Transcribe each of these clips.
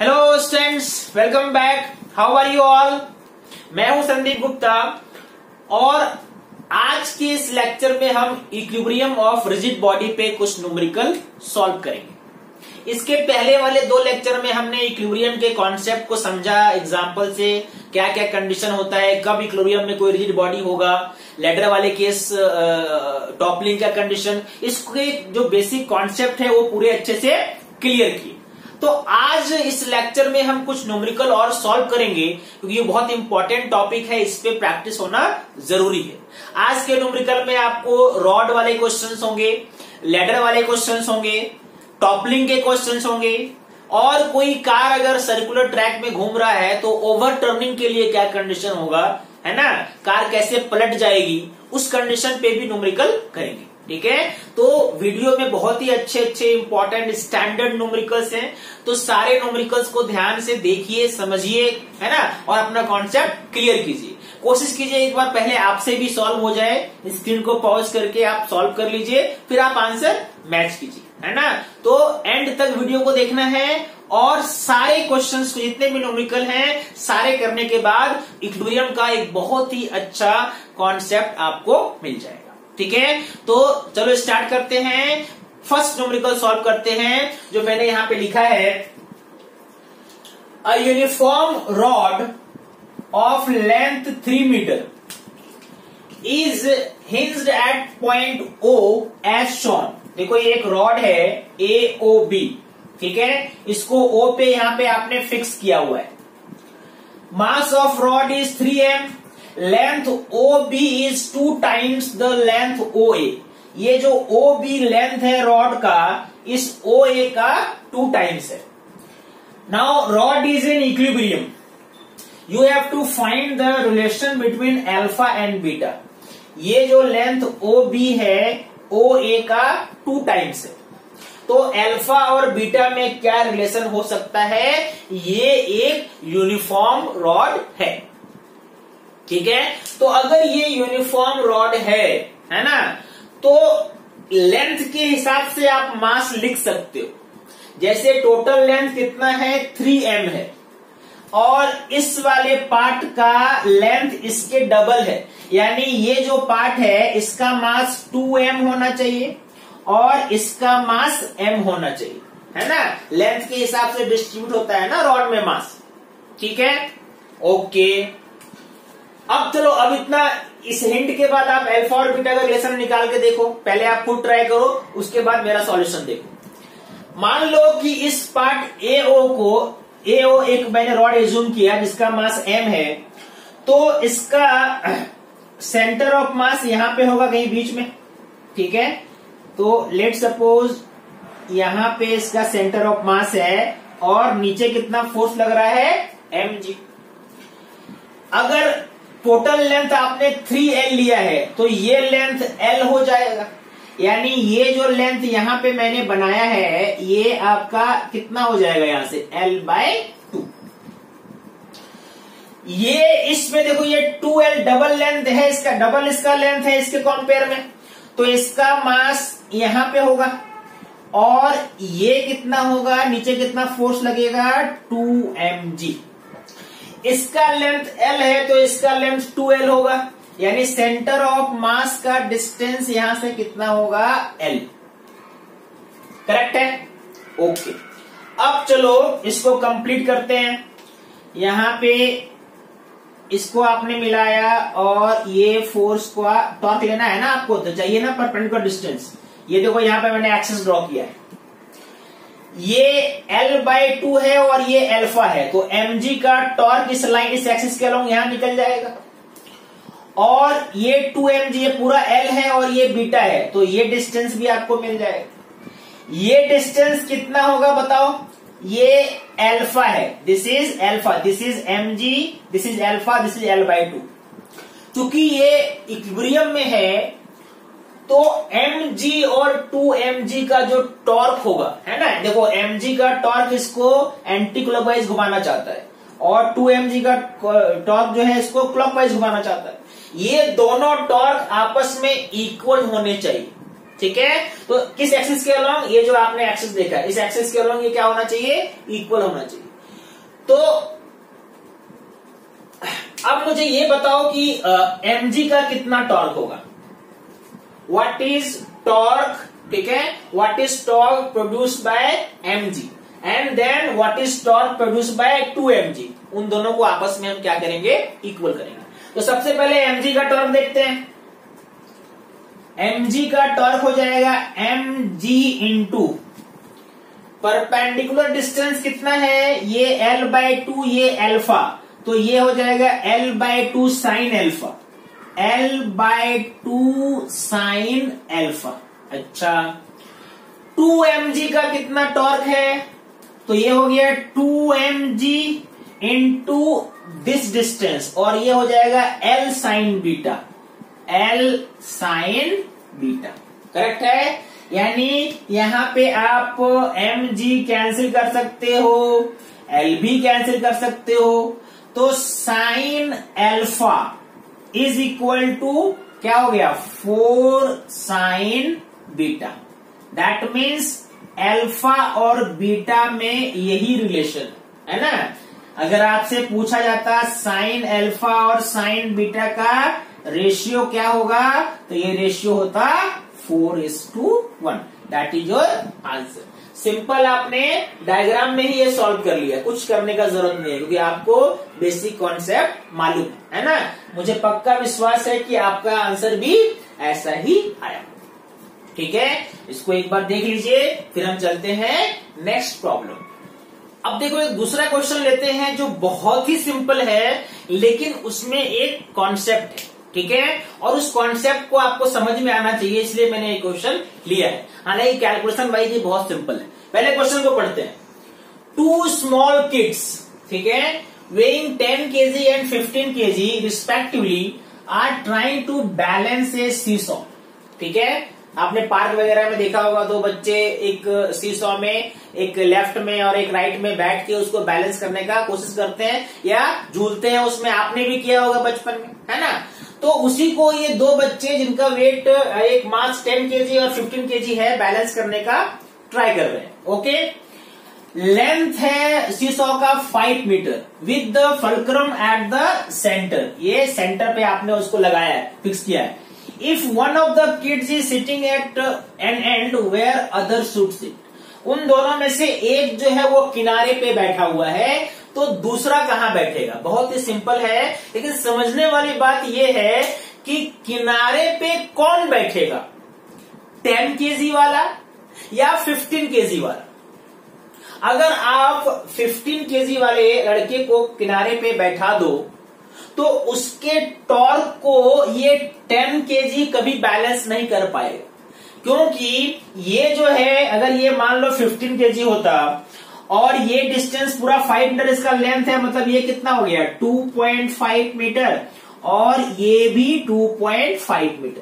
Hello students, welcome back. How are you all. मैं हूं संदीप गुप्ता और आज के इस लेक्चर में हम इक्विलिब्रियम ऑफ रिजिड बॉडी पे कुछ न्यूमेरिकल सॉल्व करेंगे। इसके पहले वाले दो लेक्चर में हमने इक्विलिब्रियम के कॉन्सेप्ट को समझा, एग्जांपल से क्या क्या कंडीशन होता है, कब इक्विलिब्रियम में कोई रिजिड बॉडी होगा, लैडर वाले केस, टॉपलिंग का कंडीशन, इसके जो बेसिक कॉन्सेप्ट है वो पूरे अच्छे से क्लियर किए। तो आज इस लेक्चर में हम कुछ न्यूमेरिकल और सॉल्व करेंगे क्योंकि ये बहुत इंपॉर्टेंट टॉपिक है, इस पे प्रैक्टिस होना जरूरी है। आज के न्यूमेरिकल में आपको रॉड वाले क्वेश्चंस होंगे, लैडर वाले क्वेश्चंस होंगे, टॉपलिंग के क्वेश्चंस होंगे और कोई कार अगर सर्कुलर ट्रैक में घूम रहा है तो ओवरटर्निंग के लिए क्या कंडीशन होगा, है ना, कार कैसे पलट जाएगी, उस कंडीशन पे भी न्यूमेरिकल करेंगे। ठीक है, तो वीडियो में बहुत ही अच्छे अच्छे इंपॉर्टेंट स्टैंडर्ड न्यूमेरिकल्स हैं, तो सारे न्यूमेरिकल्स को ध्यान से देखिए, समझिए, है ना, और अपना कॉन्सेप्ट क्लियर कीजिए। कोशिश कीजिए एक बार पहले आपसे भी सॉल्व हो जाए, स्क्रीन को पॉज करके आप सॉल्व कर लीजिए, फिर आप आंसर मैच कीजिए, है ना। तो एंड तक वीडियो को देखना है और सारे क्वेश्चंस जितने भी न्यूमेरिकल हैं सारे करने के बाद इक्विलिब्रियम का एक बहुत ही अच्छा कॉन्सेप्ट आपको मिल जाएगा। ठीक है, तो चलो स्टार्ट करते हैं। फर्स्ट न्यूमेरिकल सॉल्व करते हैं जो मैंने यहां पे लिखा है, a uniform rod of length 3 metre is hinged at point O as shown. देखो ये एक रॉड है AOB, ठीक है, इसको O पे यहां पे आपने फिक्स किया हुआ है। Mass of rod is 3m, length OB is 2 times the length OA। ये जो OB लेंथ है रॉड का, इस OA का 2 times है। Now rod is in equilibrium, you have to find the relation between alpha and beta. ये जो length OB है OA का 2 times है, तो अल्फा और बीटा में क्या रिलेशन हो सकता है, ये एक यूनिफॉर्म रॉड है। ठीक है, तो अगर ये यूनिफॉर्म रॉड है ना, तो लेंथ के हिसाब से आप मास लिख सकते हो। जैसे टोटल लेंथ कितना है, 3m है, और इस वाले पार्ट का लेंथ इसके डबल है, यानी ये जो पार्ट है इसका मास 2m होना चाहिए और इसका मास m होना चाहिए, है ना। लेंथ के हिसाब से डिस्ट्रीब्यूट होता है ना रॉड में मास। ठीक है, ओके। अब चलो, अब इतना इस हिंट के बाद आप अल्फा और बीटा का रिलेशन निकाल के देखो। पहले आप खुद ट्राई करो, उसके बाद मेरा सॉल्यूशन देखो। मान लो कि इस पार्ट AO एक मैंने रॉड एज्यूम किया जिसका मास m है, तो इसका सेंटर ऑफ मास यहां पे होगा कहीं बीच में। ठीक है, तो लेट सपोज यहां पे इसका सेंटर ऑफ मास है और नीचे कितना फोर्स लग रहा है, mg। अगर टोटल लेंथ आपने 3l लिया है तो ये लेंथ l हो जाएगा, यानी ये जो लेंथ यहां पे मैंने बनाया है ये आपका कितना हो जाएगा, यहां से l/2। ये इसमें देखो ये 2l डबल लेंथ है, इसका डबल इसका लेंथ है इसके कंपेयर में, तो इसका मास यहां पे होगा और ये कितना होगा, नीचे कितना फोर्स लगेगा, 2mg। इसका लेंथ l है तो इसका लेंथ 2l होगा, यानी सेंटर ऑफ मास का डिस्टेंस यहां से कितना होगा, l। करेक्ट है, ओके। अब चलो इसको कंप्लीट करते हैं। यहां पे इसको आपने मिलाया और ये फोर्स का टॉर्क लेना है ना आपको, तो चाहिए ना परपेंडिकुलर डिस्टेंस। ये देखो यहां पे मैंने एक्सिस ड्रॉ किया है, ये l/2 है और ये अल्फा है, तो mg का टॉर्क इस लाइन, इस एक्सिस के अलोंग यहां निकल जाएगा, और ये 2mg, ये पूरा l है और ये बीटा है, तो ये डिस्टेंस भी आपको मिल जाएगा। ये डिस्टेंस कितना होगा बताओ, ये अल्फा है, this is alpha, this is mg, this is alpha, this is l/2। क्योंकि ये इक्विलिब्रियम में है तो mg और 2mg का जो टॉर्क होगा, है ना, देखो mg का टॉर्क इसको एंटी क्लॉकवाइज घुमाना चाहता है और 2mg का टॉर्क जो है इसको क्लॉकवाइज घुमाना चाहता है। ये दोनों टॉर्क आपस में इक्वल होने चाहिए। ठीक है, तो किस एक्सिस के अलोंग, ये जो आपने एक्सिस देखा है इस एक्सिस के अलोंग ये क्या होना चाहिए, इक्वल होना चाहिए। तो अब मुझे ये बताओ कि mg का कितना टॉर्क होगा। व्हाट इज टॉर्क, ठीक है, what is torque produced by mg and then what is torque produced by 2mg। उन दोनों को आपस में हम क्या करेंगे, इक्वल करेंगे। तो सबसे पहले mg का टॉर्क देखते हैं। mg का टॉर्क हो जाएगा mg इंटू परपेंडिकुलर डिस्टेंस कितना है, ये l/2, ये अल्फा, तो ये हो जाएगा l/2 sine alpha, l/2 sine alpha. अच्छा, 2mg का कितना टॉर्क है, तो ये हो गया 2mg इंटू दिस डिस्टेंस, और ये हो जाएगा l sign beta, l sign beta. Correct है, यानी यहां पे आप mg कैंसिल कर सकते हो, l भी कैंसिल कर सकते हो, तो sine alpha is equal to क्या हो गया, 4 sine beta. That means alpha और बीटा में यही रिलेशन है ना। अगर आपसे पूछा जाता साइन अल्फा और साइन बीटा का रेशियो क्या होगा, तो ये रेशियो होता 4:1। That is your answer. Simple, आपने डायग्राम में ही ये सॉल्व कर लिया, कुछ करने का जरूरत नहीं है, क्योंकि आपको बेसिक कॉन्सेप्ट मालूम है ना। मुझे पक्का विश्वास है कि आपका आंसर भी ऐसा ही आया। ठीक है, इसको एक बार देख लीजिए, फिर हम चलते हैं नेक्स्ट प्रॉब्लम। अब देखो, एक दूसरा क्वेश्चन लेते हैं जो बहुत ही सिंपल है, लेकिन उसमें एक कॉन्सेप्ट है। ठीक है, और उस कॉन्सेप्ट को आपको समझ में आना चाहिए, इसलिए मैंने ये क्वेश्चन लिया है। हालांकि कैलकुलेशन वाइज ये बहुत सिंपल है। पहले क्वेश्चन को पढ़ते हैं। 2 स्मॉल किड्स, ठीक है, weighing 10 kg and 15 kg respectively are trying to balance a seesaw। ठीक है, आपने पार्क वगैरह में देखा होगा, 2 बच्चे एक सीसॉ में, एक लेफ्ट में और एक राइट में बैठ के उसको बैलेंस करने का कोशिश करते हैं या झूलते हैं। उसमें आपने भी किया होगा बचपन में, है ना। तो उसी को ये 2 बच्चे जिनका वेट, एक मास 10 kg और 15 kg है, बैलेंस करने का ट्राई कर रहे हैं। ओके, लेंथ है सीसॉ का 5 metre with the fulcrum at the centre. ये सेंटर पे आपने उसको लगाया है, फिक्स किया है। If one of the kids is sitting at an end where other should sit, उन दोनों में से एक जो है वो किनारे पे बैठा हुआ है, तो दूसरा कहां बैठेगा। बहुत ही सिंपल है, लेकिन समझने वाली बात यह है कि किनारे पे कौन बैठेगा, 10 kg वाला या 15 kg वाला। अगर आप 15 kg वाले लड़के को किनारे पे बैठा दो, तो उसके टॉर्क को ये 10 kg कभी बैलेंस नहीं कर पाएगा, क्योंकि ये जो है, अगर ये मान लो 15 kg होता और ये डिस्टेंस पूरा 5 मीटर इसका लेंथ है, मतलब ये कितना हो गया 2.5 मीटर, और ये भी 2.5 मीटर।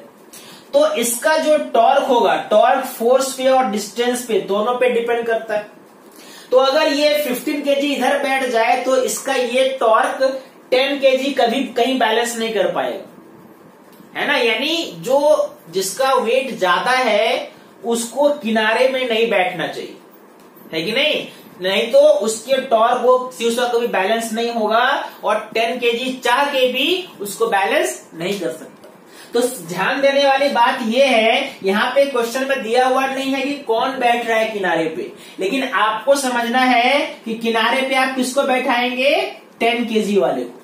तो इसका जो टॉर्क होगा, टॉर्क फोर्स पे और डिस्टेंस पे दोनों पे डिपेंड करता है। तो अगर ये 15 kg इधर बैठ जाए, तो इसका ये टॉर्क 10 kg कभी कहीं बैलेंस नहीं कर पाएगा, है ना। यानी जो जिसका वेट ज्यादा है उसको किनारे में नहीं बैठना चाहिए, है कि नहीं। नहीं तो उसके टॉर्क, वो सीसॉ कभी बैलेंस नहीं होगा, और 10 kg चाह के भी उसको बैलेंस नहीं कर सकता। तो ध्यान देने वाली बात यह है, यहाँ पे क्वेश्चन में दिया हुआ नहीं है कि कौन बैठ रहा है किनारे पे, लेकिन आपको समझना है कि किनारे पे आप किसको बैठाएंगे, 10 kg वाले को।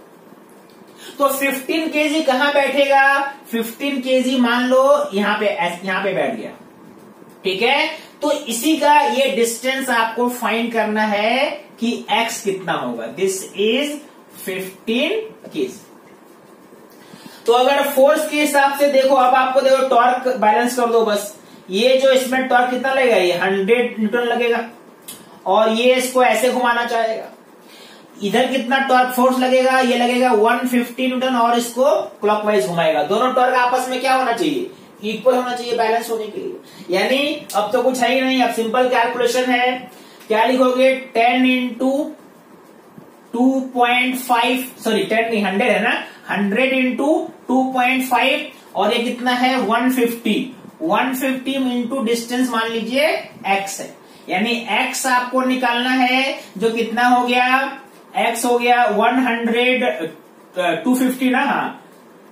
तो 15 kg कहां बैठेगा, 15 kg मान लो यहाँ पे बैठ गया। ठीक है, तो इसी का ये डिस्टेंस आपको फाइंड करना है कि x कितना होगा। This is 15 kg। तो अगर फोर्स के हिसाब से देखो, अब आपको देखो टॉर्क बैलेंस कर दो बस। ये जो इसमें टॉर्क कितना लगेगा, ये 100 न्यूटन लगेगा, और ये इसको ऐसे घुमाना चाहेगा। इधर कितना टॉर्क फोर्स लगेगा, ये लगेगा 150 न्यूटन, और इसको क्लॉकवाइज घुमाएगा। दोनों टॉर्क आपस में क्या होना चाहिए, इक्वल होना चाहिए बैलेंस होने के लिए। यानी अब तो कुछ है ही नहीं, अब सिंपल कैलकुलेशन है। क्या लिखोगे, 10 इंटू 2.5, सॉरी 10 नहीं 100 है ना, 100 इंटू 2.5, और ये कितना है 150 इंटू डिस्टेंस मान लीजिए x है। यानी x आपको निकालना है, जो कितना हो गया x हो गया 250 ना, हाँ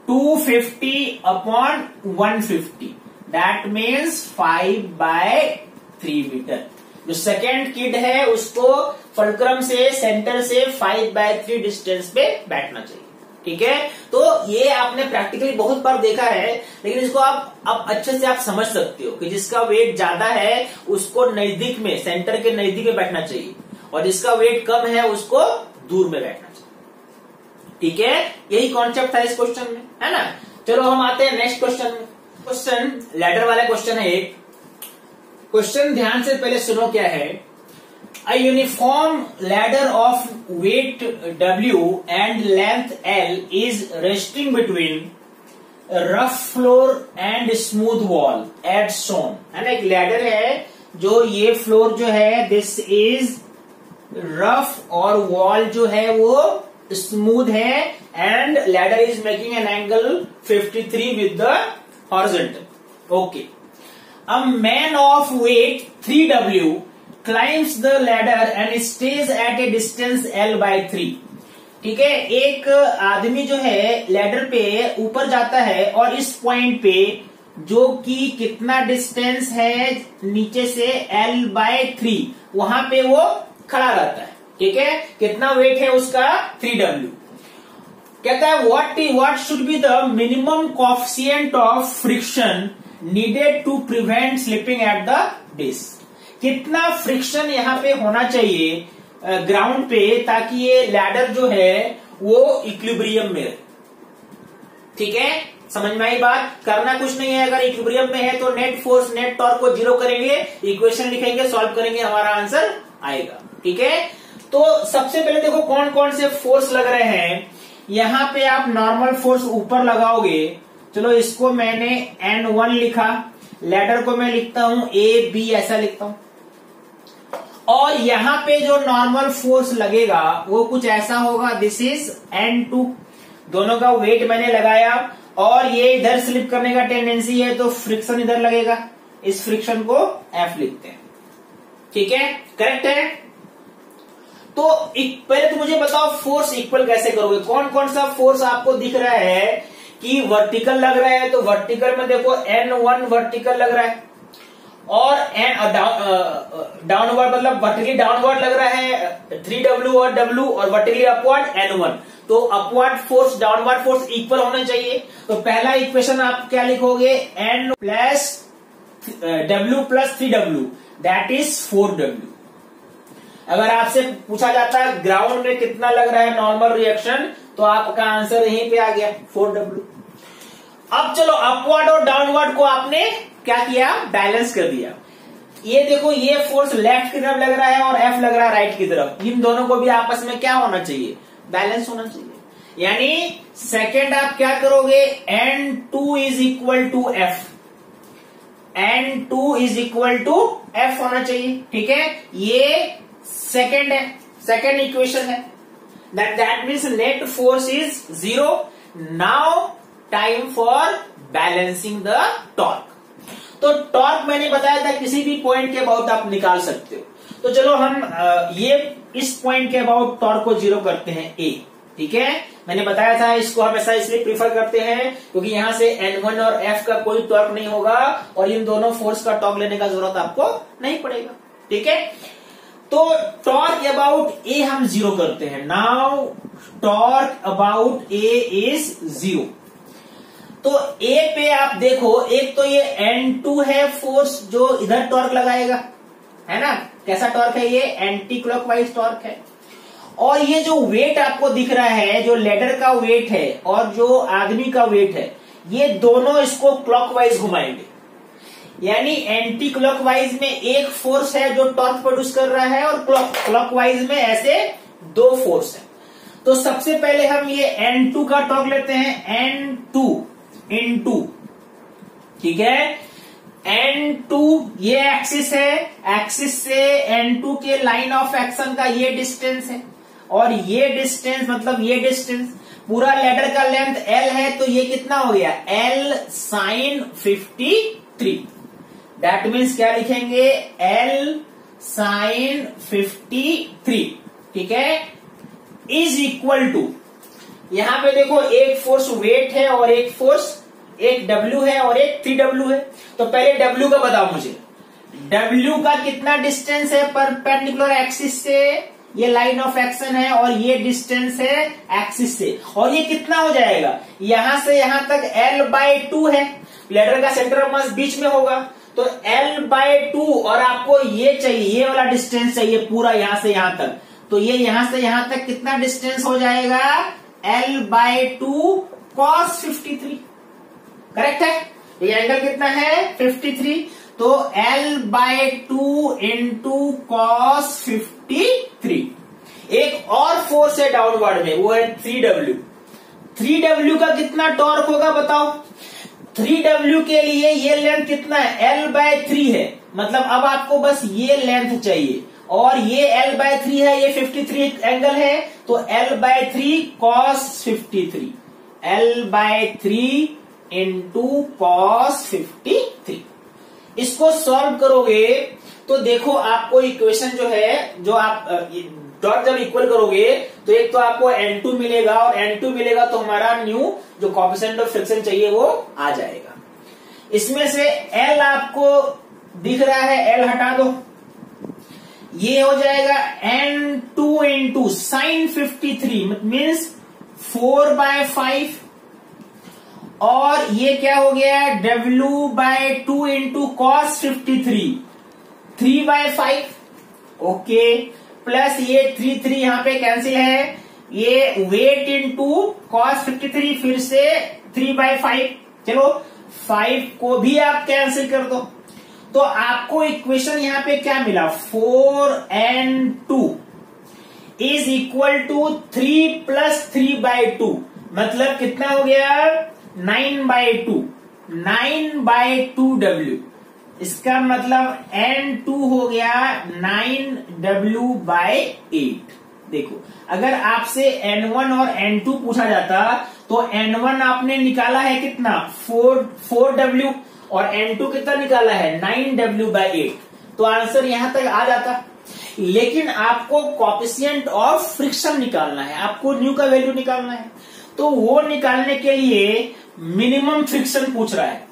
250/150 दैट मीन्स 5/3 मीटर। जो सेकेंड किड है उसको फुलक्रम से सेंटर से 5/3 डिस्टेंस पे बैठना चाहिए। ठीक है, तो ये आपने प्रैक्टिकली बहुत बार देखा है, लेकिन इसको आप अब अच्छे से आप समझ सकते हो कि जिसका वेट ज्यादा है उसको नजदीक में, सेंटर के नजदीक में बैठना चाहिए, और जिसका वेट कम है उसको दूर में बैठना चाहिए। ठीक है, यही कॉन्सेप्ट था इस क्वेश्चन में, है ना। चलो हम आते हैं नेक्स्ट क्वेश्चन में। क्वेश्चन लैडर वाला क्वेश्चन है एक। क्वेश्चन ध्यान से पहले सुनो क्या है। A uniform ladder of weight W and length L is resting between a rough floor and smooth wall as shown। है ना, एक लैडर है जो ये फ्लोर जो है दिस इज रफ और वॉल जो है वो स्मूथ है, and ladder is making an angle 53 with the horizontal. Okay, a man of weight 3W climbs the ladder and stays at a distance L/3। ठीक है, एक आदमी जो है लैडर पे ऊपर जाता है और इस पॉइंट पे जो कि कितना डिस्टेंस है नीचे से L/3 वहां पे वो खड़ा रहता है। ठीक है, कितना वेट है उसका 3W। कहता है what should be the minimum coefficient of friction needed to prevent slipping at the base. कितना फ्रिक्शन यहाँ पे होना चाहिए ग्राउंड पे ताकि ये लैडर जो है वो इक्विलिब्रियम में रहे। ठीक है, समझ में आई बात। करना कुछ नहीं है, अगर इक्विलिब्रियम में है तो नेट फोर्स नेट टॉर्क को 0 करेंगे, इक्वेशन लिखेंगे, सॉल्व करेंगे, हमारा आंसर आएगा। ठीक है, तो सबसे पहले देखो कौन कौन से फोर्स लग रहे हैं। यहाँ पे आप नॉर्मल फोर्स ऊपर लगाओगे, चलो इसको मैंने N1 लिखा, लैडर को मैं लिखता हूं AB, ऐसा लिखता हूं। और यहां पे जो नॉर्मल फोर्स लगेगा वो कुछ ऐसा होगा, दिस इज N2। दोनों का वेट मैंने लगाया और ये इधर स्लिप करने का टेंडेंसी है तो फ्रिक्शन इधर लगेगा, इस फ्रिक्शन को F लिखते हैं। ठीक है, करेक्ट है। तो पहले तो मुझे बताओ फोर्स इक्वल कैसे करोगे। कौन कौन सा फोर्स आपको दिख रहा है कि वर्टिकल लग रहा है, तो वर्टिकल में देखो N1 वर्टिकल लग रहा है, और डाउनवर्ड मतलब वर्टिकली डाउनवर्ड लग रहा है 3W और W, और वर्टिकली अपवर्ड N1। तो upward force downward force equal होने चाहिए। तो पहला इक्वेशन आप क्या लिखोगे, N plus W plus 3W that is 4W। अगर आपसे पूछा जाता है ग्राउंड में कितना लग रहा है नॉर्मल रिएक्शन, तो आपका आंसर यहीं पे आ गया 4W। अब चलो अपवर्ड और डाउनवर्ड को आपने क्या किया, बैलेंस कर दिया। ये देखो ये फोर्स लेफ्ट की तरफ लग रहा है और F लग रहा है राइट की तरफ, इन दोनों को भी आपस में क्या होना चाहिए, बैलेंस होना चाहिए। यानी सेकेंड आप क्या करोगे, N2 is equal to F, N2 is equal to F होना चाहिए। ठीक है, ये सेकेंड है, सेकेंड इक्वेशन है। That means net force is 0. Now time for balancing the torque. तो टॉर्क मैंने बताया था किसी भी पॉइंट के अबाउट आप निकाल सकते हो। तो चलो हम ये इस पॉइंट के अबाउट टॉर्क को 0 करते हैं A। ठीक है, मैंने बताया था इसको हम ऐसा इसलिए प्रीफर करते हैं क्योंकि यहां से N1 और F का कोई टॉर्क नहीं होगा और इन दोनों फोर्स का टॉर्क लेने का जरूरत आपको नहीं पड़ेगा। ठीक है, तो टॉर्क अबाउट ए हम 0 करते हैं। Now torque about A is 0। तो ए पे आप देखो, एक तो ये N2 है फोर्स जो इधर टॉर्क लगाएगा, है ना। कैसा टॉर्क है ये, एंटी क्लॉकवाइज टॉर्क है। और ये जो वेट आपको दिख रहा है, जो लेडर का वेट है और जो आदमी का वेट है, ये दोनों इसको क्लॉकवाइज घुमाएंगे। यानी एंटी क्लॉकवाइज में एक फोर्स है जो टॉर्क प्रोड्यूस कर रहा है और क्लॉकवाइज में ऐसे 2 फोर्स है। तो सबसे पहले हम ये N2 का टॉर्क लेते हैं, N2 × ठीक है, N2 ये एक्सिस है, एक्सिस से N2 के लाइन ऑफ एक्शन का ये डिस्टेंस है, और ये डिस्टेंस मतलब ये डिस्टेंस, पूरा लेडर का लेंथ L है, तो ये कितना हो गया, L sin 53। दैट मीन्स क्या लिखेंगे, L sin 53। ठीक है, इज इक्वल टू, यहां पे देखो एक फोर्स वेट है और एक फोर्स, एक W है और एक 3W है। तो पहले W का बताओ मुझे, W का कितना डिस्टेंस है परपेंडिकुलर एक्सिस से, ये लाइन ऑफ एक्शन है, और ये डिस्टेंस है एक्सिस से, और ये कितना हो जाएगा, यहां से यहां तक L/2 है, लेडर का सेंटर ऑफ मास बीच में होगा, तो L/2, और आपको ये चाहिए, ये वाला डिस्टेंस चाहिए पूरा यहां से यहां तक, तो ये यहां से यहां तक कितना डिस्टेंस हो जाएगा, L/2 cos 53, करेक्ट है। ये एंगल कितना है 53, तो L/2 इंटू cos 53। एक और फोर्स है डाउनवर्ड में, वो है 3W। 3W का कितना टॉर्क होगा बताओ। 3W के लिए ये लेंथ कितना है, L/3 है, मतलब अब आपको बस ये लेंथ चाहिए, और ये L/3 है, ये 53 एंगल है, तो L/3 cos 53, L/3 into cos 53। इसको सॉल्व करोगे तो देखो आपको इक्वेशन जो है, जो आप डॉट जब इक्वल करोगे तो एक तो आपको N2 मिलेगा, और N2 मिलेगा तो हमारा न्यू जो कोएफिशिएंट ऑफ फ्रिक्शन चाहिए वो आ जाएगा। इसमें से L आपको दिख रहा है, L हटा दो, ये हो जाएगा N2 इंटू साइन 53 मीन्स 4/5, और ये क्या हो गया W/2 into cos 53 3/5, okay, plus ये 3 यहां पे कैंसिल है, ये वेट इंटू cos 53 फिर से 3/5, चलो 5 को भी आप कैंसिल कर दो, तो आपको इक्वेशन यहां पे क्या मिला, 4N2 is equal to 3 plus 3/2, मतलब कितना हो गया 9/2, 9/2W, इसका मतलब N2 हो गया 9W/8। देखो अगर आपसे N1 और N2 पूछा जाता तो N1 आपने निकाला है कितना 4W, और N2 कितना निकाला है 9W/8, तो आंसर यहां तक आ जाता। लेकिन आपको कोएफिशिएंट ऑफ फ्रिक्शन निकालना है, आपको न्यू का वैल्यू निकालना है, तो वो निकालने के लिए मिनिमम फ्रिक्शन पूछ रहा है,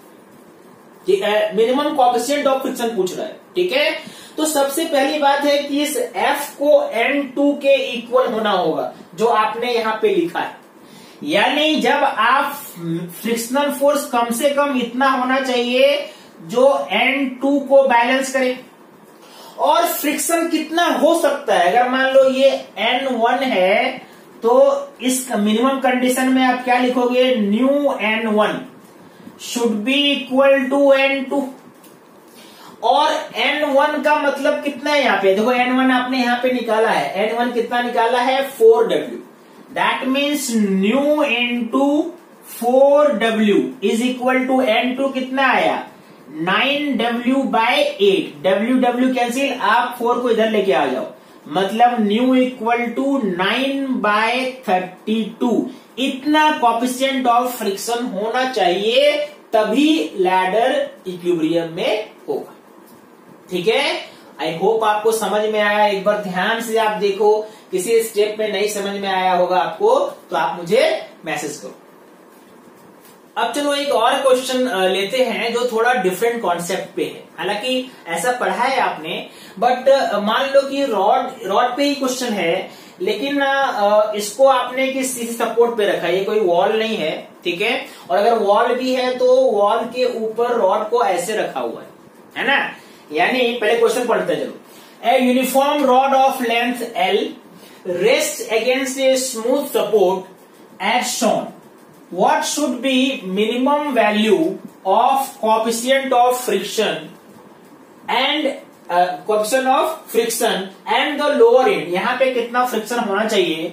मिनिमम कोएफिशिएंट ऑफ फ्रिक्शन पूछ रहा है, ठीक है। तो सबसे पहली बात है कि इस F को N2 के इक्वल होना होगा, जो आपने यहां पे लिखा है, यानी जब आप फ्रिक्शनल फोर्स कम से कम इतना होना चाहिए जो N2 को बैलेंस करे। और फ्रिक्शन कितना हो सकता है, अगर मान लो ये N1 है तो इस मिनिमम कंडीशन में आप क्या लिखोगे, new N1 should be equal to N2, और N1 का मतलब कितना है यहाँ पे, देखो N1 आपने यहाँ पे निकाला है, N1 कितना निकाला है 4W, that means new into 4W is equal to N2 कितना आया 9W/8, W कैंसिल, आप 4 को इधर लेके आ जाओ, मतलब न्यू इक्वल टू 9/32, इतना कोएफिशिएंट ऑफ फ्रिक्शन होना चाहिए, तभी लैडर इक्विलिब्रियम में होगा, ठीक है। आई होप आपको समझ में आया, एक बार ध्यान से आप देखो, किसी स्टेप में नहीं समझ में आया होगा आपको तो आप मुझे मैसेज करो। अब चलो एक और क्वेश्चन लेते हैं जो थोड़ा डिफरेंट कॉन्सेप्ट पे है, हालांकि ऐसा पढ़ा है आपने, बट मान लो कि रॉड पे ही क्वेश्चन है, लेकिन इसको आपने किसी सपोर्ट पे रखा है, ये कोई वॉल नहीं है, ठीक है, और अगर वॉल भी है तो वॉल के ऊपर रॉड को ऐसे रखा हुआ है ना, यानी पहले क्वेश्चन पढ़ते चलो। A uniform rod of length L rest against a smooth support as shown, what should be minimum value of coefficient of friction and coefficient of friction and the lower end, यहां पे कितना friction होना चाहिए,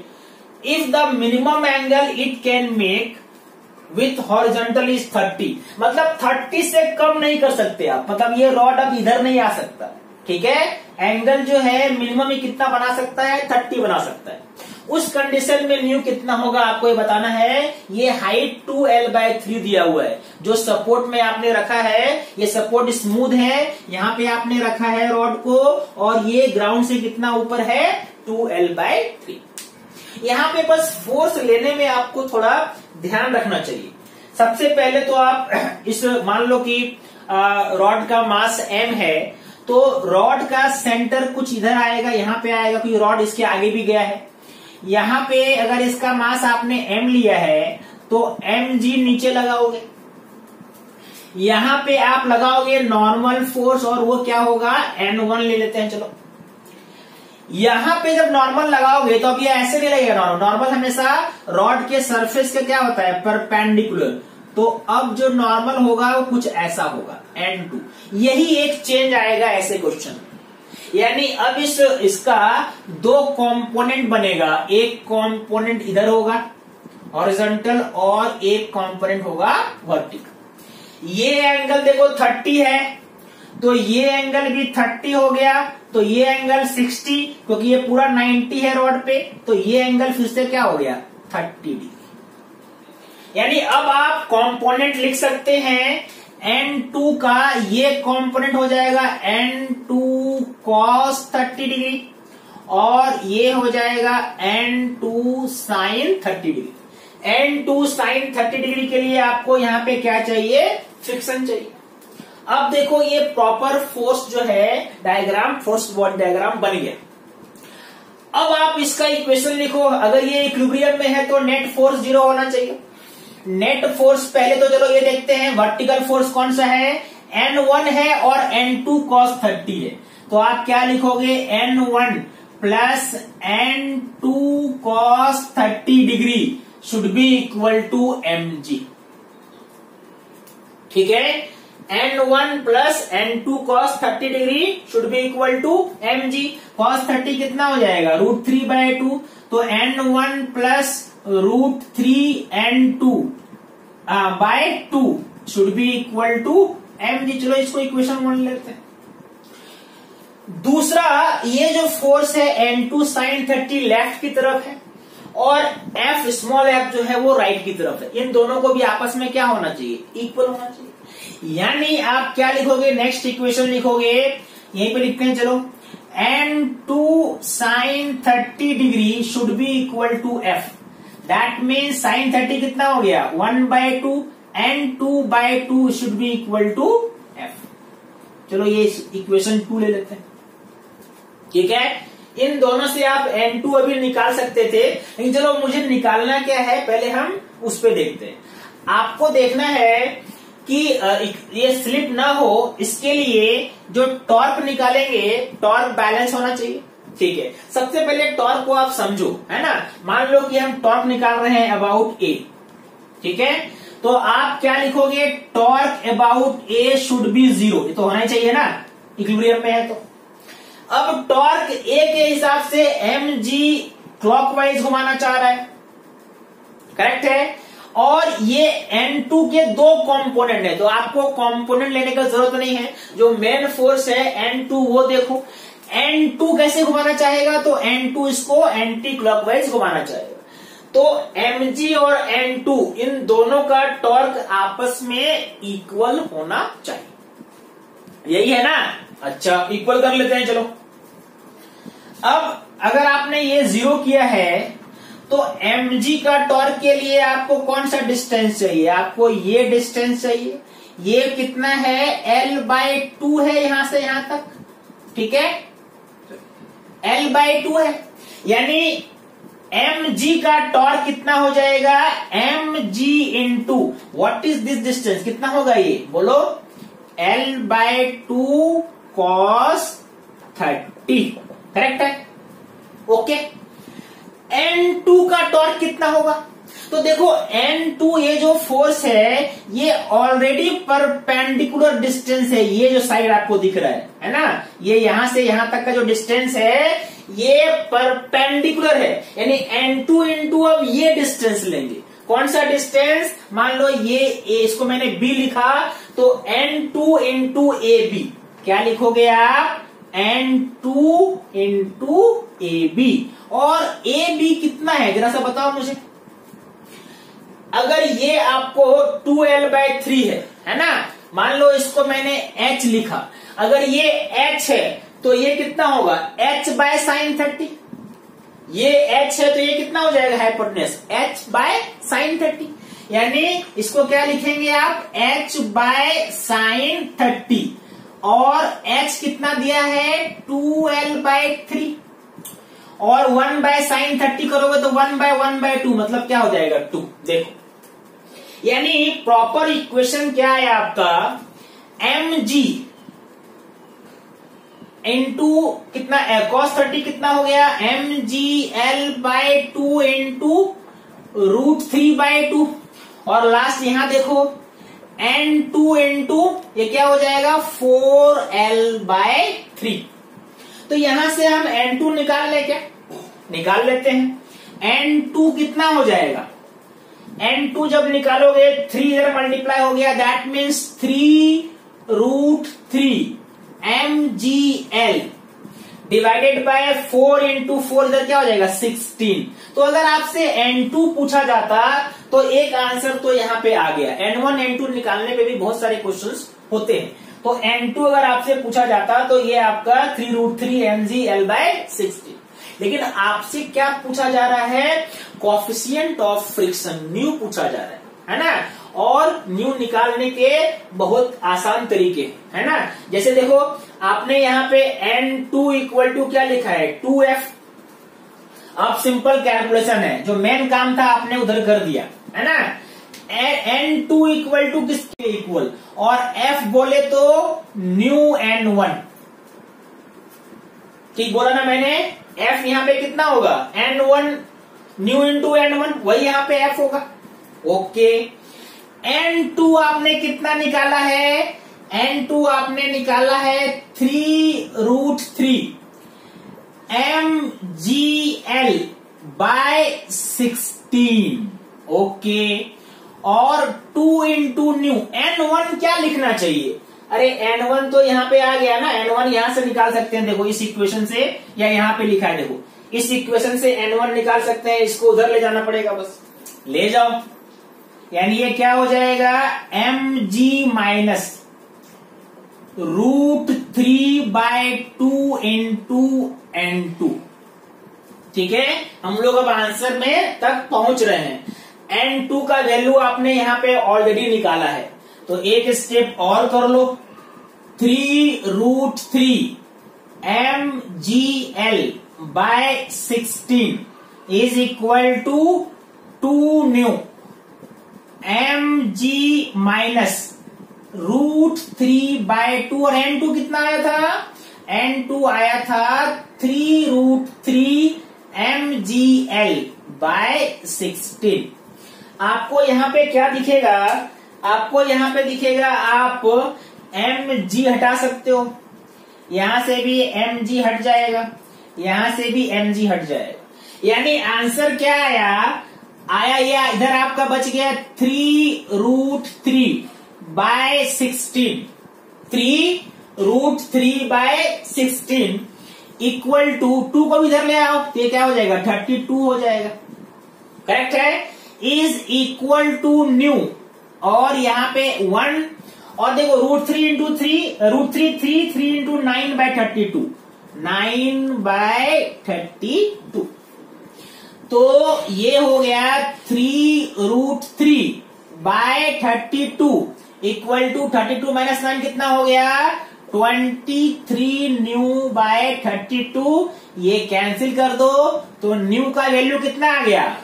if the minimum angle it can make with horizontal is 30, मतलब 30 से कम नहीं कर सकते आप, मतलब ये रॉड अब इधर नहीं आ सकता, ठीक है, एंगल जो है मिनिमम ही कितना बना सकता है 30 बना सकता है। उस कंडीशन में न्यू कितना होगा आपको ये बताना है। ये हाइट 2L/3 दिया हुआ है, जो सपोर्ट में आपने रखा है, ये सपोर्ट स्मूथ है, यहां पे आपने रखा है रॉड को, और ये ग्राउंड से कितना ऊपर है 2L/3। यहाँ पे बस फोर्स लेने में आपको थोड़ा ध्यान रखना चाहिए। सबसे पहले तो आप इस मान लो कि रॉड का मास m है, तो रॉड का सेंटर कुछ इधर आएगा, यहाँ पे आएगा, क्योंकि रॉड इसके आगे भी गया है। यहाँ पे अगर इसका मास आपने m लिया है तो mg नीचे लगाओगे, यहाँ पे आप लगाओगे नॉर्मल फोर्स और वो क्या होगा N1 ले लेते हैं। चलो यहां पे जब नॉर्मल लगाओगे तो अब ये ऐसे नहीं लगेगा, नॉर्मल हमेशा रॉड के सरफेस का क्या होता है परपेंडिकुलर, तो अब जो नॉर्मल होगा वो कुछ ऐसा होगा N2। यही एक चेंज आएगा ऐसे क्वेश्चन, यानी अब इसका दो कंपोनेंट बनेगा, एक कंपोनेंट इधर होगा हॉरिजॉन्टल और एक कंपोनेंट होगा वर्टिकल। ये एंगल देखो 30 है तो ये एंगल भी 30 हो गया, तो ये एंगल 60, क्योंकि ये पूरा 90 है रॉड पे, तो ये एंगल फिर से क्या हो गया 30 डिग्री। यानी अब आप कंपोनेंट लिख सकते हैं N2 का, ये कंपोनेंट हो जाएगा N2 cos 30 डिग्री और ये हो जाएगा N2 sin 30 degree. N2 sin 30 degree के लिए आपको यहां पे क्या चाहिए, फ्रिक्शन चाहिए। अब देखो ये प्रॉपर फोर्स जो है डायग्राम, फोर्स बॉडी डायग्राम बन गया। अब आप इसका इक्वेशन लिखो, अगर ये इक्विलिब्रियम में है तो नेट फोर्स 0 होना चाहिए। नेट फोर्स पहले तो चलो ये देखते हैं, वर्टिकल फोर्स कौन सा है, N1 है और N2 cos 30 है, तो आप क्या लिखोगे N1 plus N2 cos 30 degree should be equal to mg। ठीक है, N1 plus N2 cos 30 degree should be equal to mg। cos 30 कितना हो जाएगा √3/2, तो N1 plus √3 N2/2 should be equal to mg। चलो इसको इक्वेशन 1 लेते हैं। दूसरा, ये जो फोर्स है N2 sin 30 लेफ्ट की तरफ है और F स्मॉल f जो है वो राइट की तरफ है, इन दोनों को भी आपस में क्या होना चाहिए, इक्वल होना चाहिए। यानी आप क्या लिखोगे, नेक्स्ट इक्वेशन लिखोगे, यहीं पे लिखते हैं चलो, N2 sin 30 degree should be equal to F। That means sin 30 कितना हो गया 1/2, N2/2 should be equal to F। चलो ये इक्वेशन 2 ले लेते हैं। ठीक है, इन दोनों से आप N2 अभी निकाल सकते थे, लेकिन चलो मुझे निकालना क्या है पहले हम उस पे देखते हैं। आपको देखना है कि ये स्लिप ना हो, इसके लिए जो टॉर्क निकालेंगे टॉर्क बैलेंस होना चाहिए। ठीक है, सबसे पहले टॉर्क को आप समझो, है ना। मान लो कि हम टॉर्क निकाल रहे हैं अबाउट ए, ठीक है, तो आप क्या लिखोगे, torque about A should be 0, ये तो होना ही चाहिए ना, इक्विलिब्रियम में है तो। अब टॉर्क ए के हिसाब से mg क्लॉकवाइज घुमाना चाह रहा है, करेक्ट है, और ये N2 के दो कंपोनेंट है, तो आपको कंपोनेंट लेने का जरूरत नहीं है, जो मेन फोर्स है N2 वो देखो। N2 कैसे घुमाना चाहेगा, तो N2 इसको एंटी क्लॉकवाइज घुमाना चाहेगा, तो mg और N2 इन दोनों का टॉर्क आपस में इक्वल होना चाहिए, यही है ना। अच्छा, इक्वल कर लेते हैं चलो। अब अगर आपने ये 0 किया है तो mg का टॉर्क के लिए आपको कौन सा डिस्टेंस चाहिए, आपको ये डिस्टेंस चाहिए। ये कितना है L/2 है यहां से यहां तक, ठीक है, L/2 है, यानी mg का टॉर्क कितना हो जाएगा, mg into what is this distance, कितना होगा ये बोलो, L/2 cos 30, करेक्ट है, ओके। N2 का टॉर्क कितना होगा, तो देखो N2 ये जो फोर्स है ये ऑलरेडी परपेंडिकुलर डिस्टेंस है, ये जो साइड आपको दिख रहा है ना, ये यहां से यहां तक का जो डिस्टेंस है ये परपेंडिकुलर है, यानी N2 इंटू अब ये डिस्टेंस लेंगे, कौन सा डिस्टेंस, मान लो ये A, इसको मैंने B लिखा, तो N2 इंटू AB, क्या लिखोगे आप, N2 इंटू AB, और AB कितना है जरा सा बताओ मुझे। अगर ये आपको 2L/3 है ना, मान लो इसको मैंने H लिखा, अगर ये H है तो ये कितना होगा, H/sin 30, ये h है तो ये कितना हो जाएगा हाइपोटेनस, h बाय साइन 30, यानी इसको क्या लिखेंगे आप, h बाय साइन 30, और h कितना दिया है 2l/3, और 1 बाय साइन 30 करोगे तो 1/1/2 मतलब क्या हो जाएगा 2। देखो यानी प्रॉपर इक्वेशन क्या है आपका, mg इंटू कितना cos 30 कितना हो गया, mgl/2 इंटू √3/2, और लास्ट यहां देखो n2 इंटू ये क्या हो जाएगा 4l/3। तो यहां से हम n2 निकाल ले, क्या निकाल लेते हैं। n2 कितना हो जाएगा, n2 जब निकालोगे 3 इधर मल्टीप्लाई हो गया, that means 3√3 mgl divided by 4 into 4 इधर क्या हो जाएगा 16। तो अगर आपसे n2 पूछा जाता तो एक आंसर तो यहाँ पे आ गया। n1 n2 निकालने पे भी बहुत सारे क्वेश्चंस होते हैं, तो n2 अगर आपसे पूछा जाता तो ये आपका 3√3 mgl/16। लेकिन आपसे क्या पूछा जा रहा है, कोएफिशिएंट ऑफ फ्रिक्शन न्यू पूछा जा रहा है ना, और न्यू निकालने के बहुत आसान तरीके है ना। जैसे देखो आपने यहाँ पे n2 इक्वल टू क्या लिखा है 2f, अब सिंपल कैलकुलेशन है, जो मेन काम था आपने उधर कर दिया है ना। n2 इक्वल टू किसके इक्वल, और f बोले तो न्यू n1, ठीक बोला ना मैंने, f यहाँ पे कितना होगा n1 न्यू इंटू n1, वही यहाँ पे f होगा। ओके n2 आपने कितना निकाला है, n2 आपने निकाला है 3√3 mgl/16। ओके, और 2 इंटू न्यू n1 क्या लिखना चाहिए, अरे n1 तो यहाँ पे आ गया ना, n1 यहां से निकाल सकते हैं, देखो इस इक्वेशन से, या यहाँ पे लिखा है देखो इस इक्वेशन से n1 निकाल सकते हैं, इसको उधर ले जाना पड़ेगा, बस ले जाओ, यानी ये क्या हो जाएगा mg माइनस √3/2 इंटू n2। ठीक है, हम लोग अब आंसर में तक पहुंच रहे हैं। n2 का वैल्यू आपने यहाँ पे ऑलरेडी निकाला है, तो एक स्टेप और कर लो, 3√3 mgl/16 is equal to 2 new mg minus √3/2, और n2 कितना आया था, n2 आया था 3√3 mgl/16। आपको यहाँ पे क्या दिखेगा, आपको यहाँ पे दिखेगा, आप mg हटा सकते हो, यहां से भी mg हट जाएगा, यहां से भी mg हट जाएगा, यानी आंसर क्या आया, या इधर आपका बच गया 3√3/16, 3√3/16 इक्वल टू 2 को भी इधर ले आओ तो ये क्या हो जाएगा 32 हो जाएगा, करेक्ट है, इज इक्वल टू न्यू, और यहाँ पे 1, और देखो √3 इंटू 3 इंटू 9/32, 9/32, तो ये हो गया 3√3/32 इक्वल टू 32 माइनस 9 कितना हो गया 23 न्यू/32, ये कैंसिल कर दो तो न्यू का वैल्यू कितना आ गया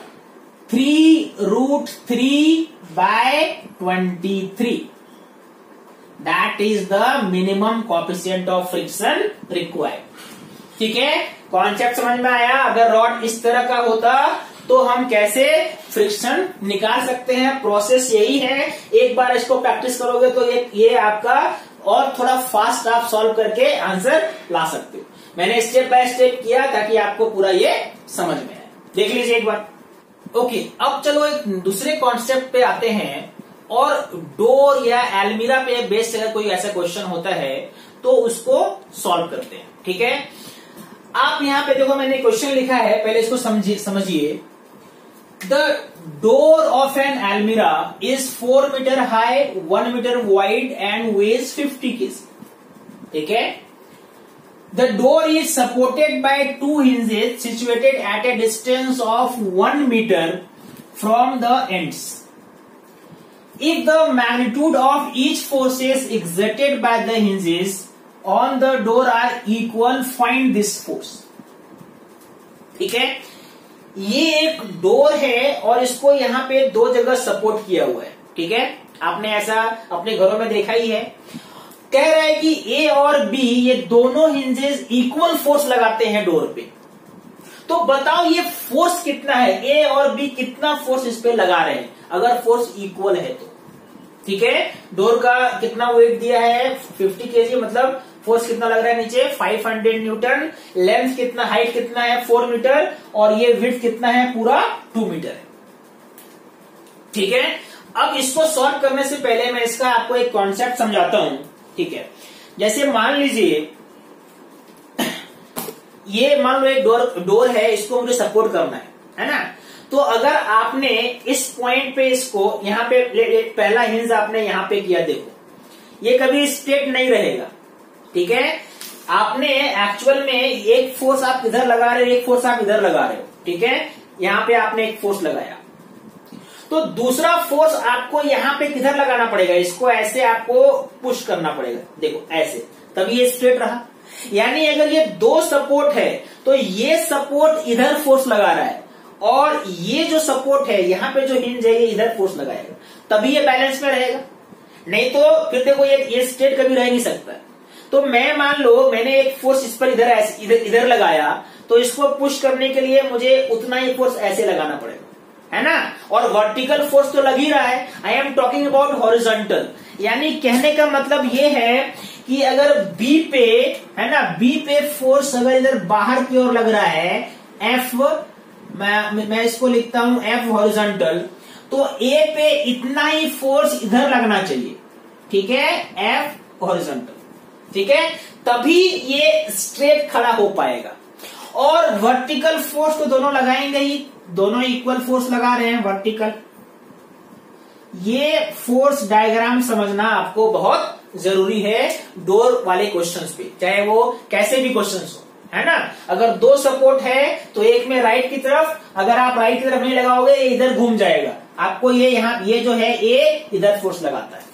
3√3/23। That is the minimum coefficient of friction required. ठीक है, कॉन्सेप्ट समझ में आया। अगर रॉड इस तरह का होता तो हम कैसे फ्रिक्शन निकाल सकते हैं, प्रोसेस यही है। एक बार इसको प्रैक्टिस करोगे तो ये आपका और थोड़ा फास्ट आप सॉल्व करके आंसर ला सकते हो। मैंने स्टेप बाय स्टेप किया ताकि आपको पूरा ये समझ में आए। देख लीजिए एक बार। ओके, अब चलो एक दूसरे कॉन्सेप्ट पे आते हैं, और डोर या एल्मीरा पे बेस्ड अगर कोई ऐसा क्वेश्चन होता है तो उसको सॉल्व करते हैं। ठीक है, आप यहां पे देखो मैंने क्वेश्चन लिखा है, पहले इसको समझिए। The door of an almirah is 4 metre high, 1 metre wide and weighs 50 kg। ठीक है, The door is supported by two hinges situated at a distance of 1 meter from the ends. If the magnitude of each forces exerted by the hinges on the door are equal, find this force. ठीक है, ये एक door है और इसको यहाँ पे दो जगह सपोर्ट किया हुआ है. ठीक है, आपने ऐसा अपने घरों में देखा ही है. कह रहा है कि ए और बी ये दोनों हिंजेस इक्वल फोर्स लगाते हैं डोर पे. तो बताओ ये फोर्स कितना है, ए और बी कितना फोर्स इस पे लगा रहे हैं अगर फोर्स इक्वल है तो. ठीक है, डोर का कितना वेट दिया है 50 kg, मतलब फोर्स कितना लग रहा है नीचे 500 न्यूटन. लेंथ कितना, हाइट कितना है 4 मीटर और ये विड्थ कितना है पूरा 2 मीटर. ठीक है, अब इसको सॉल्व करने से पहले मैं इसका आपको एक कॉन्सेप्ट समझाता हूं. ठीक है, जैसे मान लीजिए ये मान लो एक डोर है, इसको मुझे सपोर्ट करना है ना. तो अगर आपने इस पॉइंट पे इसको यहाँ पे पहला हिंज आपने यहाँ पे किया, देखो ये कभी स्ट्रेट नहीं रहेगा. ठीक है, आपने एक्चुअल में एक फोर्स आप इधर लगा रहे हो, एक फोर्स आप इधर लगा रहे हो. ठीक है, यहाँ पे आपने एक फोर्स लगाया, तो दूसरा फोर्स आपको यहाँ पे किधर लगाना पड़ेगा, इसको ऐसे आपको पुश करना पड़ेगा. देखो ऐसे, तभी ये स्ट्रेट रहा. यानी अगर ये दो सपोर्ट है तो ये सपोर्ट इधर फोर्स लगा रहा है और ये जो सपोर्ट है यहाँ पे जो हिंज है ये इधर फोर्स लगाएगा, तभी ये बैलेंस में रहेगा. नहीं तो फिर देखो ये स्ट्रेट कभी रह नहीं सकता. तो मैं मान लो मैंने एक फोर्स इस पर इधर लगाया, तो इसको पुश करने के लिए मुझे उतना ही फोर्स ऐसे लगाना पड़ेगा, है ना. और वर्टिकल फोर्स तो लग ही रहा है. I am talking about horizontal. यानी कहने का मतलब ये है कि अगर बी पे, है ना, बी पे फोर्स अगर इधर बाहर की ओर लग रहा है एफ, मैं इसको लिखता हूं एफ हॉरिजॉन्टल, तो ए पे इतना ही फोर्स इधर लगना चाहिए. ठीक है, एफ हॉरिजॉन्टल. ठीक है, तभी ये स्ट्रेट खड़ा हो पाएगा. और वर्टिकल फोर्स तो दोनों लगाएंगे ही, दोनों इक्वल फोर्स लगा रहे हैं वर्टिकल. ये फोर्स डायग्राम समझना आपको बहुत जरूरी है डोर वाले क्वेश्चंस पे, चाहे वो कैसे भी क्वेश्चंस हो, है ना. अगर दो सपोर्ट है तो एक में राइट की तरफ, अगर आप राइट की तरफ नहीं लगाओगे ये इधर घूम जाएगा. आपको ये यहाँ ये जो है ए इधर फोर्स लगाता है.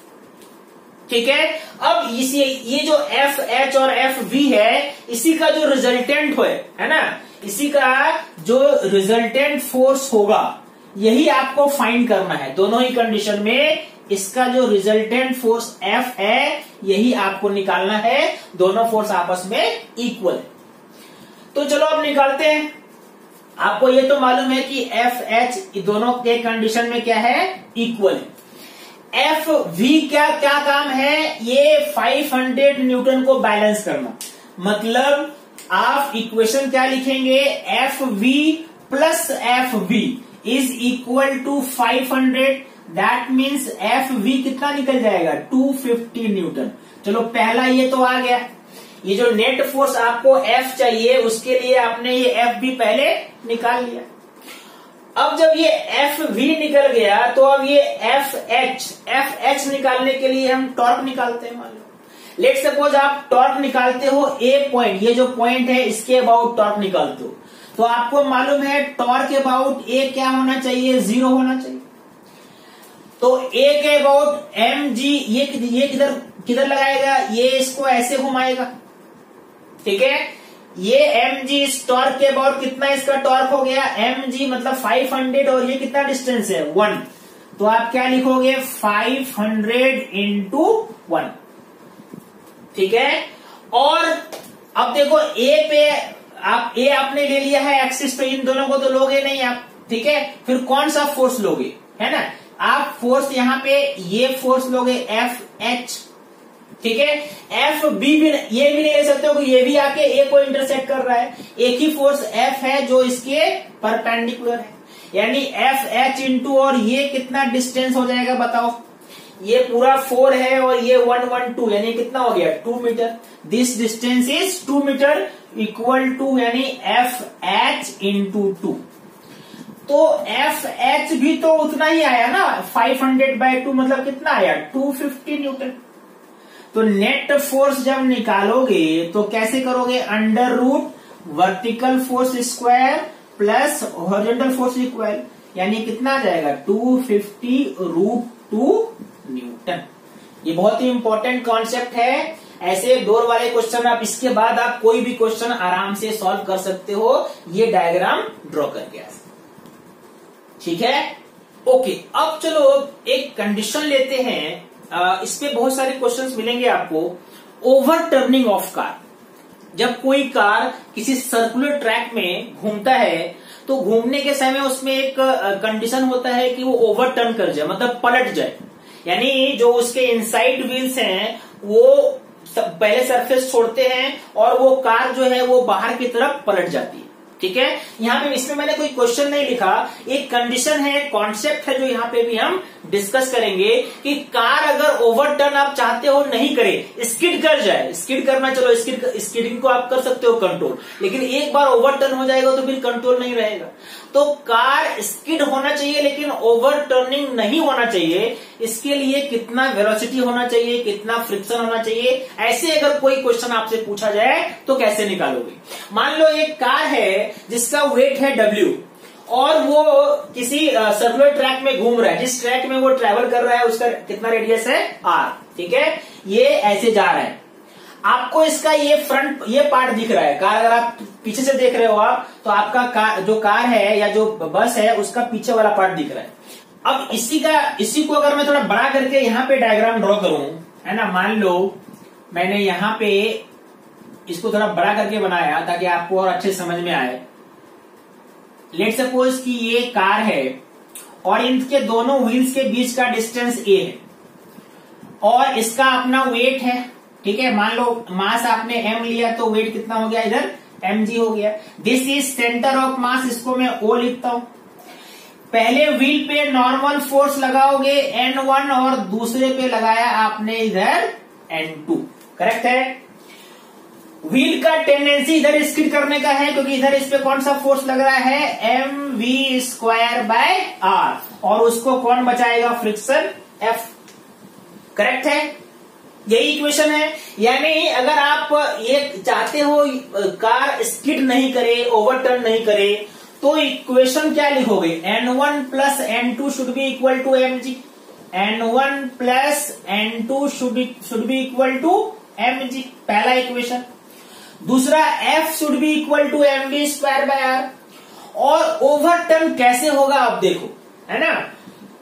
ठीक है, अब ये जो एफ एच और एफ वी है, इसी का जो रिजल्टेंट है ना, इसी का जो रिजल्टेंट फोर्स होगा यही आपको फाइंड करना है. दोनों ही कंडीशन में इसका जो रिजल्टेंट फोर्स एफ है यही आपको निकालना है. दोनों फोर्स आपस में इक्वल है. तो चलो अब निकालते हैं. आपको ये तो मालूम है कि एफ एच दोनों के कंडीशन में क्या है, इक्वल है. एफ वी क्या काम है, ये 500 न्यूटन को बैलेंस करना. मतलब आप इक्वेशन क्या लिखेंगे, F V plus F V is equal to 500. That means F V कितना निकल जाएगा 250 न्यूटन. चलो पहला ये तो आ गया. ये जो नेट फोर्स आपको एफ चाहिए उसके लिए आपने ये एफ वी पहले निकाल लिया. अब जब ये एफ वी निकल गया तो अब ये एफ एच निकालने के लिए हम टॉर्क निकालते हैं. मान लो लेट सपोज आप टॉर्क निकालते हो ए पॉइंट, ये जो पॉइंट है इसके अबाउट टॉर्क निकालते हो, तो आपको मालूम है टॉर्क के अबाउट ए क्या होना चाहिए, 0 होना चाहिए. तो ए के अबाउट एम जी ये किधर लगाएगा, ये इसको ऐसे घुमाएगा. ठीक है, ये एम जी इस टॉर्क के अबाउट कितना इसका टॉर्क हो गया, एम जी मतलब 500 और ये कितना डिस्टेंस है 1. तो आप क्या लिखोगे 500 इंटू 1. ठीक है, और अब देखो ए पे आप ए आपने ले लिया है एक्सिस पे, इन दोनों को तो लोगे नहीं आप. ठीक है, फिर कौन सा फोर्स लोगे, है ना, आप फोर्स यहां पे ये फोर्स लोगे एफ एच. ठीक है, एफ बी भी ये भी नहीं ले सकते हो कि ये भी आके ए को इंटरसेक्ट कर रहा है. एक ही फोर्स एफ है जो इसके परपेंडिकुलर है. यानी एफ एच इंटू और ये कितना डिस्टेंस हो जाएगा बताओ, ये पूरा 4 है और ये 112 यानी कितना हो गया 2 metre. This distance is 2 metre equal to यानी एफ एच इंटू 2. तो एफ एच भी तो उतना ही आया ना 500/2 मतलब कितना आया 250 न्यूटन. तो नेट फोर्स जब निकालोगे तो कैसे करोगे, under root vertical force square plus horizontal force equal, यानी कितना आ जाएगा 250√2 न्यूटन। ये बहुत ही इंपॉर्टेंट कॉन्सेप्ट है। ऐसे डोर वाले क्वेश्चन आप इसके बाद आप कोई भी क्वेश्चन आराम से सॉल्व कर सकते हो, ये डायग्राम ड्रॉ करके। ठीक है, ओके। अब चलो एक कंडीशन लेते हैं, इस पे बहुत सारे क्वेश्चंस मिलेंगे आपको। ओवर टर्निंग ऑफ कार, जब कोई कार किसी सर्कुलर ट्रैक में घूमता है तो घूमने के समय उसमें एक कंडीशन होता है कि वो ओवरटर्न कर जाए, मतलब पलट जाए। यानी जो उसके इनसाइड व्हील्स हैं वो पहले सरफेस छोड़ते हैं और वो कार जो है वो बाहर की तरफ पलट जाती है। ठीक है, यहाँ पे इसमें मैंने कोई क्वेश्चन नहीं लिखा, एक कंडीशन है, कॉन्सेप्ट है जो यहाँ पे भी हम डिस्कस करेंगे कि कार अगर ओवरटर्न आप चाहते हो नहीं करे, स्किड कर जाए, स्किड करना, चलो स्किडिंग को आप कर सकते हो कंट्रोल, लेकिन एक बार ओवरटर्न हो जाएगा तो फिर कंट्रोल नहीं रहेगा। तो कार स्किड होना चाहिए लेकिन ओवरटर्निंग नहीं होना चाहिए, इसके लिए कितना वेलोसिटी होना चाहिए, कितना फ्रिक्शन होना चाहिए, ऐसे अगर कोई क्वेश्चन आपसे पूछा जाए तो कैसे निकालोगे। मान लो एक कार है जिसका वेट है W और वो किसी सर्कुलर ट्रैक में घूम रहा है, जिस ट्रैक में वो ट्रेवल कर रहा है उसका कितना रेडियस है R। ठीक है, ये ऐसे जा रहा है, आपको इसका ये फ्रंट ये पार्ट दिख रहा है कार, अगर आप पीछे से देख रहे हो आप तो आपका जो कार है या जो बस है उसका पीछे वाला पार्ट दिख रहा है। अब इसी को अगर मैं थोड़ा बड़ा करके यहाँ पे डायग्राम ड्रॉ करूं, है ना, मान लो मैंने यहाँ पे इसको थोड़ा बड़ा करके बनाया ताकि आपको और अच्छे समझ में आए। लेट सपोज कि ये कार है और इनके दोनों व्हील्स के बीच का डिस्टेंस A है और इसका अपना वेट है। ठीक है, मान लो मास आपने m लिया तो वेट कितना हो गया, इधर mg हो गया। This is centre of mass, इसको मैं O लिखता हूं। पहले व्हील पे नॉर्मल फोर्स लगाओगे N1 और दूसरे पे लगाया आपने इधर N2, करेक्ट है। व्हील का टेंडेंसी इधर स्किड करने का है क्योंकि इधर इस पे कौन सा फोर्स लग रहा है, mv²/r, और उसको कौन बचाएगा, फ्रिक्शन F, करेक्ट है। यही इक्वेशन है। यानी अगर आप ये चाहते हो कार स्किड नहीं करे, ओवरटर्न नहीं करे, तो इक्वेशन क्या लिखोगे, N1 plus N2 should be equal to mg, N1 plus N2 should be equal to mg, पहला इक्वेशन। दूसरा F should be equal to mv²/r। और ओवरटर्न कैसे होगा आप देखो, है ना।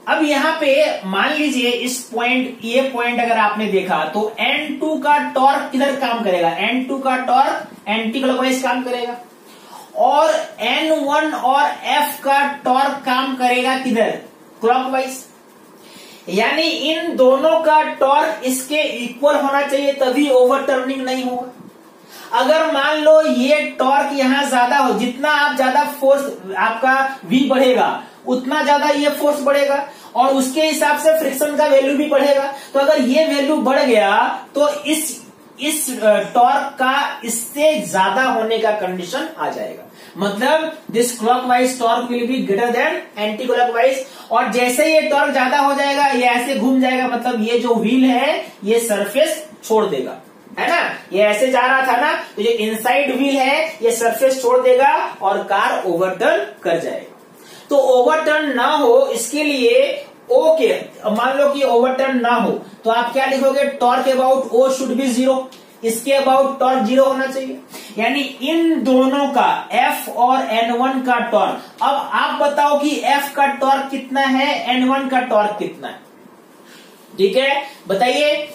अब यहाँ पे मान लीजिए इस पॉइंट, ये पॉइंट अगर आपने देखा तो N2 का टॉर्क किधर काम करेगा, N2 का टॉर्क एंटी क्लॉकवाइज काम करेगा और N1 और F का टॉर्क काम करेगा किधर, क्लॉकवाइज। यानी इन दोनों का टॉर्क इसके इक्वल होना चाहिए तभी ओवरटर्निंग नहीं होगा। अगर मान लो ये टॉर्क यहां ज्यादा हो, जितना आप ज्यादा फोर्स आपका V बढ़ेगा उतना ज्यादा ये फोर्स बढ़ेगा और उसके हिसाब से फ्रिक्शन का वैल्यू भी बढ़ेगा। तो अगर ये वैल्यू बढ़ गया तो इस टॉर्क का इससे ज्यादा होने का कंडीशन आ जाएगा, मतलब this clockwise torque will be greater than anti clockwise. और जैसे ये टॉर्क ज्यादा हो जाएगा ये ऐसे घूम जाएगा, मतलब ये जो व्हील है ये सरफेस छोड़ देगा, है ना। ये ऐसे जा रहा था ना, तो जो इनसाइड व्हील है ये सरफेस छोड़ देगा और कार ओवरटर्न कर जाएगा। तो ओवरटर्न ना हो इसके लिए ओके, मान लो कि ओवरटर्न ना हो तो आप क्या लिखोगे, torque about O should be 0, इसके अबाउट टॉर्क 0 होना चाहिए। यानी इन दोनों का F और N1 का टॉर्क। अब आप बताओ कि F का टॉर्क कितना है, N1 का टॉर्क कितना है, ठीक है, बताइए।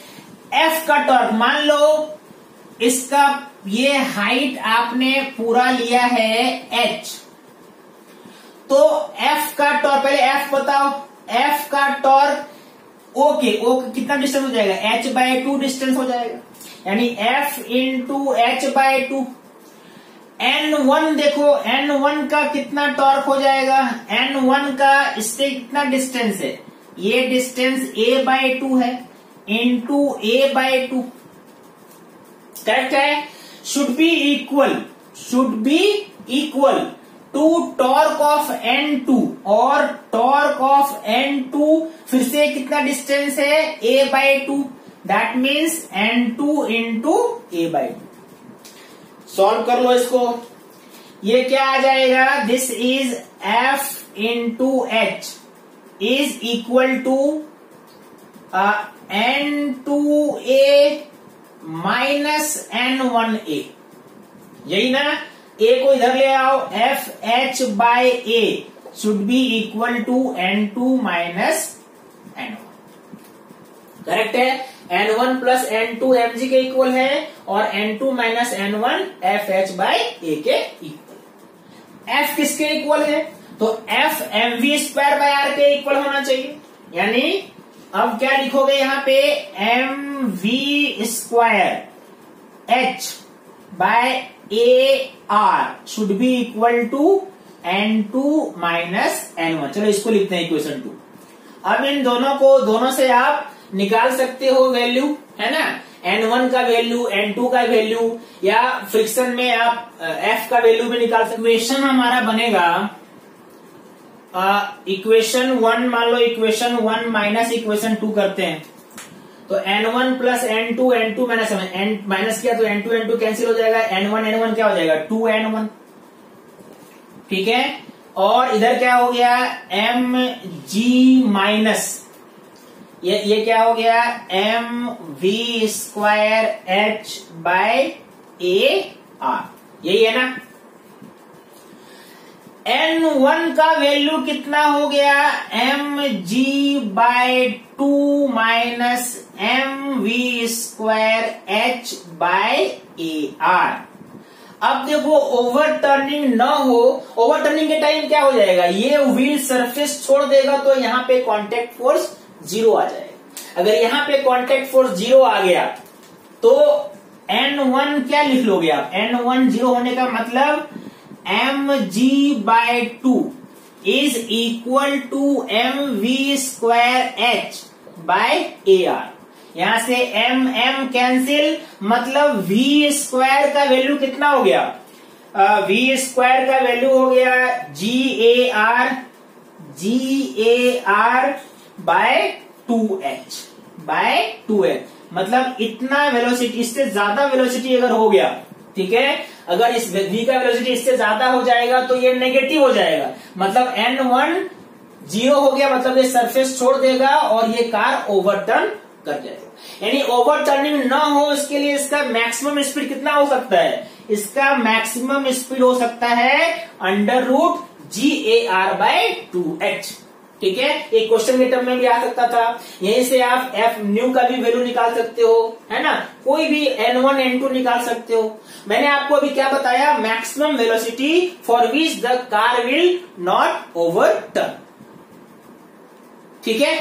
F का टॉर्क मान लो इसका ये हाइट आपने पूरा लिया है h, तो F का टॉर्क, पहले F बताओ, F का टॉर्क ओके, कितना डिस्टेंस हो जाएगा, h/2 डिस्टेंस हो जाएगा, यानी F इंटू h/2। N1 देखो, N1 का कितना टॉर्क हो जाएगा, N1 का इससे कितना डिस्टेंस है, ये डिस्टेंस a/2 है इंटू a/2, करेक्ट है। Should be equal to torque of N2, और टॉर्क ऑफ N2 फिर से कितना डिस्टेंस है, a/2, that means N2 into A/2। Solve कर लो इसको। ये क्या आ जाएगा, this is F into H is equal to N2A minus N1A। यही ना, A को इधर ले आओ, FH by A should be equal to N2 minus N1। Correct है। N1 प्लस N2 mg के इक्वल है और N2 minus N1 FH by A के इक्वल। F किसके इक्वल है, तो F mv square by R के इक्वल होना चाहिए। यानी अब क्या लिखोगे यहां पे, mv square H by AR should be equal to N2 minus N1। चलो इसको लिखते हैं इक्वेशन 2। अब इन दोनों से आप निकाल सकते हो वैल्यू, है ना, N1 का वैल्यू, N2 का वैल्यू, या फ्रिक्शन में आप F का वैल्यू भी निकाल सकते। इक्वेशन हमारा बनेगा इक्वेशन 1, मान लो इक्वेशन 1 माइनस इक्वेशन 2 करते हैं तो N1 plus N2, N2 minus N minus किया तो N2 N2 कैंसिल हो जाएगा, N1 क्या हो जाएगा, 2N1। ठीक है, और इधर क्या हो गया, mg माइनस ये क्या हो गया, mv square H by AR। यही है ना। N1 का वैल्यू कितना हो गया, mg by 2 minus mv square H by AR। अब देखो ओवरटर्निंग न हो, ओवरटर्निंग के टाइम क्या हो जाएगा, ये व्हील सरफेस छोड़ देगा तो यहाँ पे कांटेक्ट फोर्स 0 आ जाएगा। अगर यहाँ पे कांटेक्ट फोर्स 0 आ गया तो N1 क्या लिख लोगे आप, N1 0 होने का मतलब mg by 2 is equal to mv square H by AR। यहां से m कैंसिल, मतलब v स्क्वायर का वैल्यू कितना हो गया, v स्क्वायर का वैल्यू हो गया GAR बाय 2h, मतलब इतना वेलोसिटी, इससे ज्यादा वेलोसिटी अगर हो गया, ठीक है, अगर इस v का वेलोसिटी इससे ज्यादा हो जाएगा तो ये नेगेटिव हो जाएगा, मतलब N1 0 हो गया, मतलब ये सरफेस छोड़ देगा और ये कार ओवरटर्न कर जाएगा। यानी ओवरटर्निंग ना हो, इसके लिए इसका मैक्सिमम स्पीड कितना हो सकता है, इसका मैक्सिमम स्पीड हो सकता है √GAR बाय 2h। ठीक है, एक क्वेश्चन के टर्म में भी आ सकता था। यहीं से आप F न्यू का भी वैल्यू निकाल सकते हो, है ना, कोई भी N1 N2 निकाल सकते हो। मैंने आपको अभी क्या बताया, maximum velocity for which the car will not overturn. ठीक है।